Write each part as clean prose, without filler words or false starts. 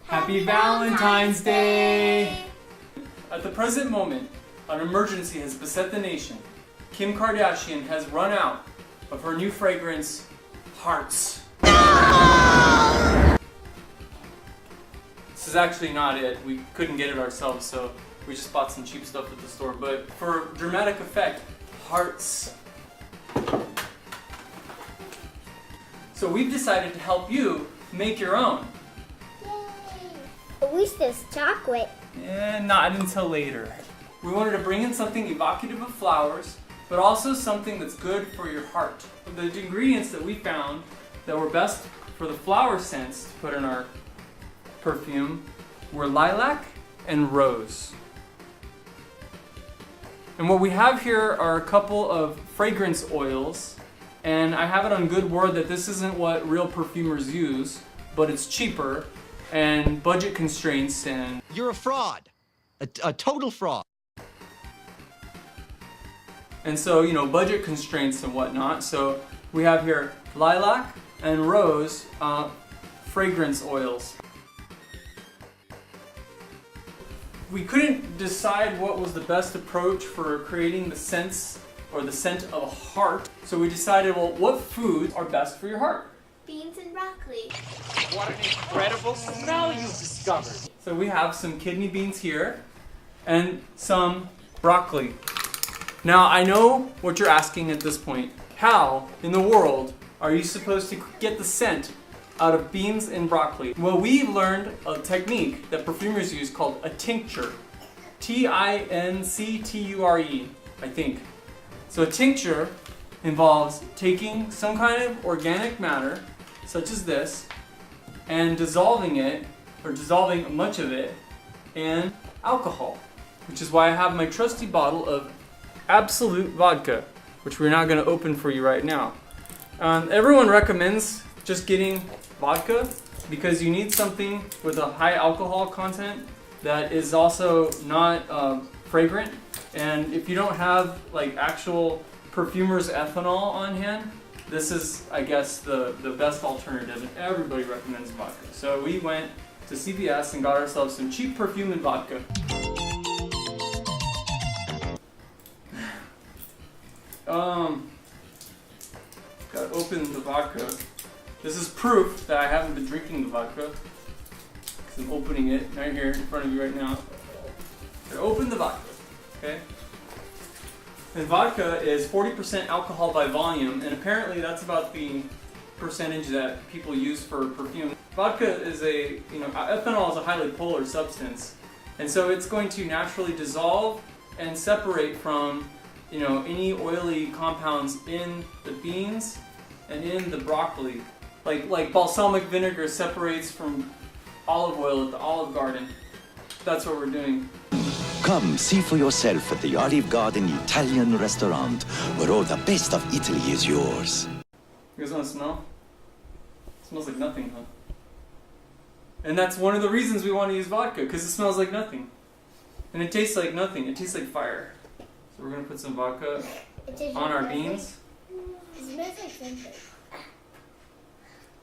Happy Valentine's Day! At the present moment, an emergency has beset the nation. Kim Kardashian has run out of her new fragrance, Hearts. This is actually not it. We couldn't get it ourselves, so we just bought some cheap stuff at the store. But for dramatic effect, Hearts. So we've decided to help you make your own. Yay! At least there's chocolate. Not until later. We wanted to bring in something evocative of flowers, but also something that's good for your heart. The ingredients that we found that were best for the flower scents to put in our perfume were lilac and rose. And what we have here are a couple of fragrance oils, and I have it on good word that this isn't what real perfumers use, but it's cheaper and budget constraints and... You're a fraud. A total fraud. And so, you know, budget constraints and whatnot. So we have here lilac and rose fragrance oils. We couldn't decide what was the best approach for creating the scents or the scent of a heart. So we decided, well, what foods are best for your heart? Beans and broccoli. What an incredible smell you've discovered. So we have some kidney beans here and some broccoli. Now I know what you're asking at this point. How in the world are you supposed to get the scent out of beans and broccoli? Well, we've learned a technique that perfumers use called a tincture. Tincture, I think. So a tincture involves taking some kind of organic matter, such as this, and dissolving it, or dissolving much of it, in alcohol. Which is why I have my trusty bottle of Absolute vodka, which we're not going to open for you right now. Everyone recommends just getting vodka because you need something with a high alcohol content that is also not fragrant. And if you don't have like actual perfumer's ethanol on hand, this is, I guess, the best alternative, and everybody recommends vodka. So we went to CVS and got ourselves some cheap perfume and vodka. Gotta open the vodka. This is proof that I haven't been drinking the vodka, because I'm opening it right here in front of you right now. Gotta open the vodka, okay? And vodka is 40% alcohol by volume, and apparently that's about the percentage that people use for perfume. Vodka is ethanol is a highly polar substance, and so it's going to naturally dissolve and separate from any oily compounds in the beans and in the broccoli. Like balsamic vinegar separates from olive oil at the Olive Garden. That's what we're doing. Come see for yourself at the Olive Garden Italian restaurant, where all the best of Italy is yours. You guys want to smell? It smells like nothing, huh? And that's one of the reasons we want to use vodka, because it smells like nothing. And it tastes like nothing. It tastes like fire. So we're going to put some vodka on our beans. It smells like something.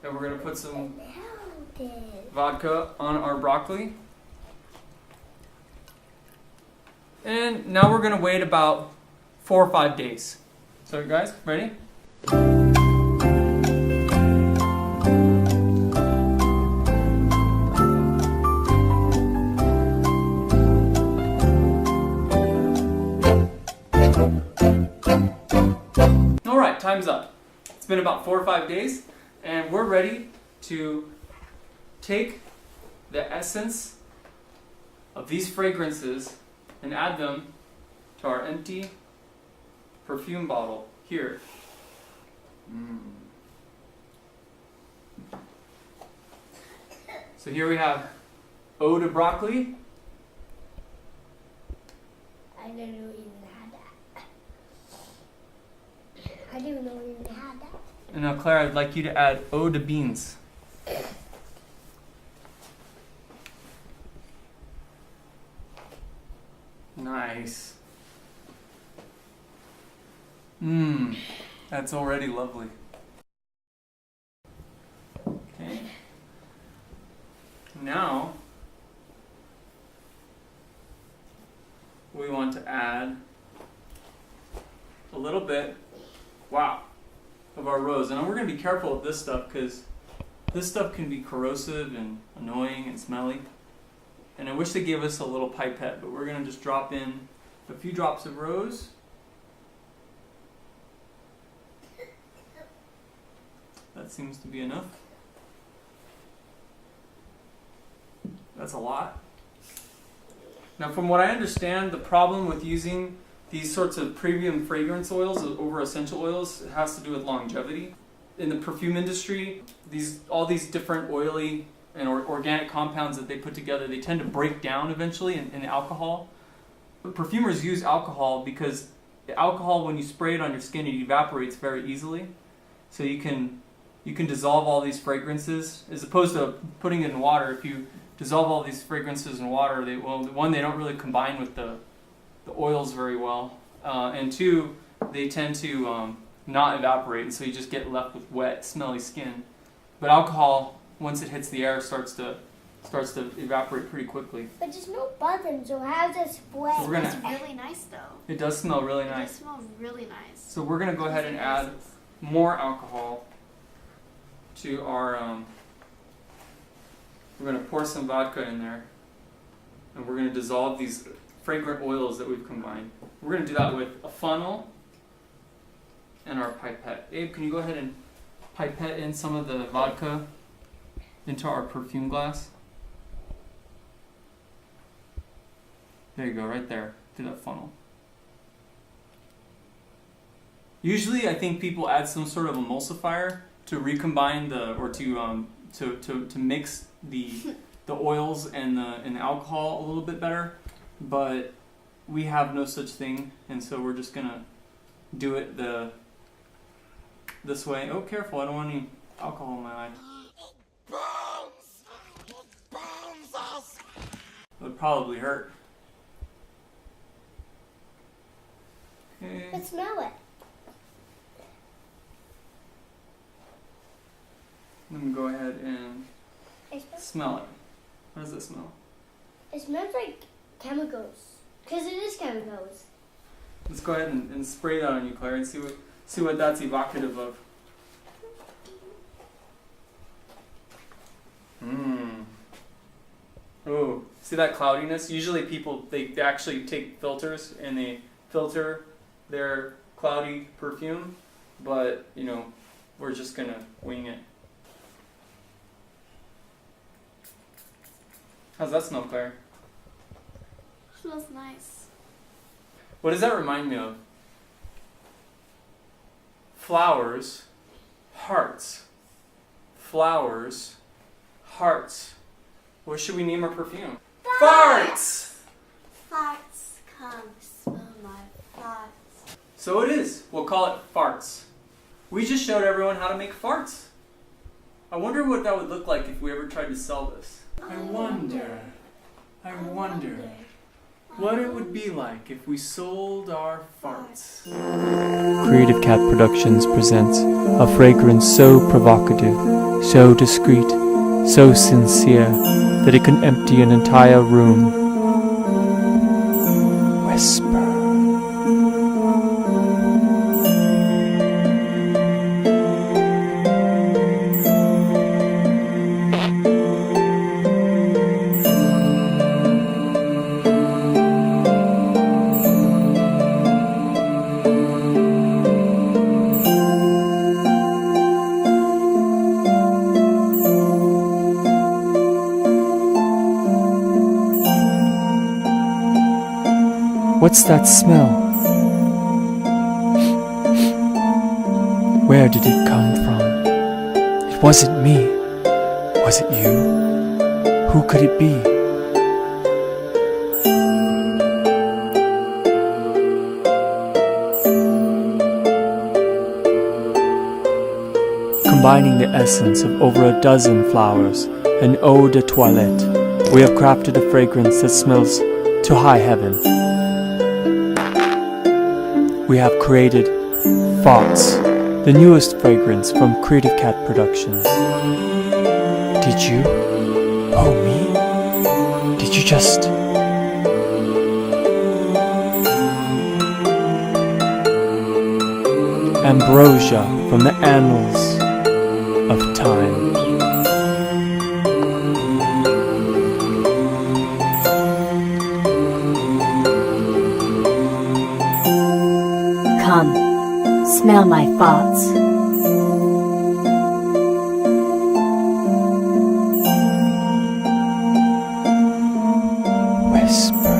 And we're going to put some vodka on our broccoli. And now we're going to wait about 4 or 5 days. So guys, ready? Alright, time's up. It's been about 4 or 5 days, and we're ready to take the essence of these fragrances and add them to our empty perfume bottle here. So here we have Eau de Broccoli. I didn't know you even had that. I didn't know you even had that. And now Claire, I'd like you to add Eau de Beans. Nice. That's already lovely. Okay. Now little bit, wow, of our rose. And we're going to be careful with this stuff because this stuff can be corrosive and annoying and smelly. And I wish they gave us a little pipette, but we're going to just drop in a few drops of rose. That seems to be enough. That's a lot. Now, from what I understand, the problem with using these sorts of premium fragrance oils over essential oils has to do with longevity. In the perfume industry, all these different oily and organic compounds that they put together, they tend to break down eventually in alcohol. But perfumers use alcohol because the alcohol, when you spray it on your skin, it evaporates very easily. So you can dissolve all these fragrances, as opposed to putting it in water. If you dissolve all these fragrances in water, they don't really combine with the oils very well, and two, they tend to not evaporate, and so you just get left with wet, smelly skin. But alcohol, once it hits the air, starts to evaporate pretty quickly. But there's no button, so how does it spray? So It's really nice though. It does smell really It nice. does smell really nice. So we're gonna go ahead and add more alcohol to our. We're gonna pour some vodka in there, and we're gonna dissolve these fragrant oils that we've combined. We're gonna do that with a funnel and our pipette. Abe, can you go ahead and pipette in some of the vodka into our perfume glass? There you go, right there, through that funnel. Usually, I think people add some sort of emulsifier to recombine to mix the oils and the alcohol a little bit better, but we have no such thing, and so we're just gonna do it this way. Oh, careful! I don't want any alcohol in my eye. It would probably hurt. Okay. But smell it. Let me go ahead and It smells, smell it. How does it smell? it smells like chemicals. Because it is chemicals. Let's go ahead and spray that on you, Claire, and see what that's evocative of. Oh, see that cloudiness? Usually people, they actually take filters and they filter their cloudy perfume, but, we're just going to wing it. How's that smell, Claire? Smells nice. What does that remind me of? Flowers, hearts. Flowers, hearts. What should we name our perfume? Farts! Farts, come smell my farts. So it is. We'll call it farts. We just showed everyone how to make farts. I wonder what that would look like if we ever tried to sell this. I wonder what it would be like if we sold our farts. Creative Cat Productions presents a fragrance so provocative, so discreet, so sincere that it can empty an entire room. Whisper. What's that smell? Where did it come from? It wasn't me. Was it you? Who could it be? Combining the essence of over a dozen flowers, an eau de toilette, we have crafted a fragrance that smells to high heaven. We have created Farts, the newest fragrance from Creative Cat Productions. Did you? Oh, me? Did you just... ambrosia from the annals of time. Come, smell my thoughts. Whisper.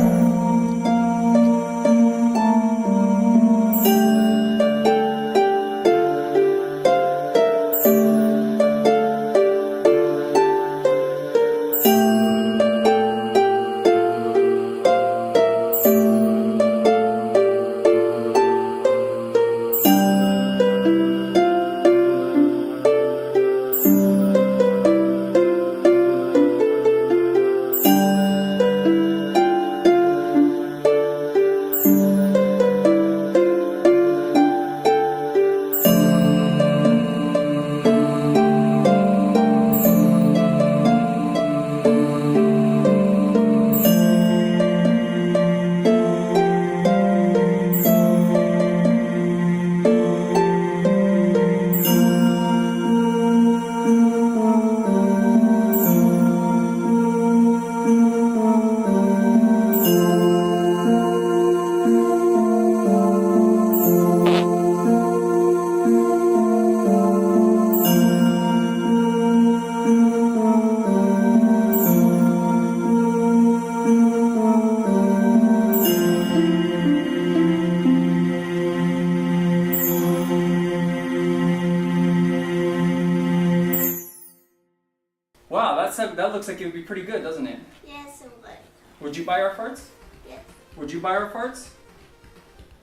Wow, that looks like it would be pretty good, doesn't it? Yes, it would. Would you buy our farts? Yes. Would you buy our farts?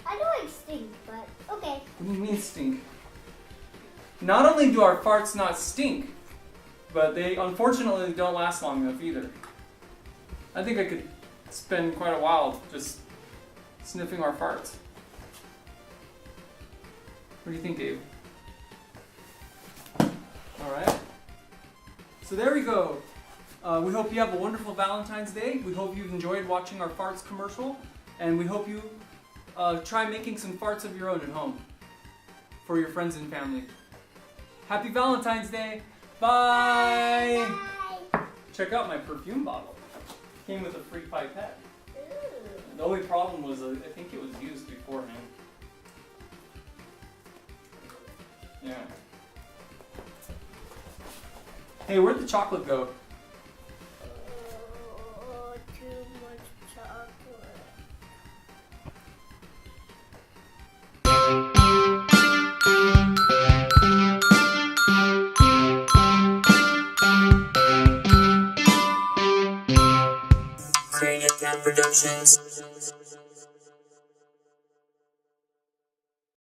I don't like stink, but okay. What do you mean stink? Not only do our farts not stink, but they unfortunately don't last long enough either. I think I could spend quite a while just sniffing our farts. What do you think, Dave? Alright. So there we go. We hope you have a wonderful Valentine's Day. We hope you've enjoyed watching our farts commercial. And we hope you try making some farts of your own at home for your friends and family. Happy Valentine's Day. Bye. Bye. Check out my perfume bottle. Came with a free pipette. Ooh. The only problem was I think it was used beforehand. Yeah. Hey, where'd the chocolate go? Oh, too much chocolate. Creative Cat Productions.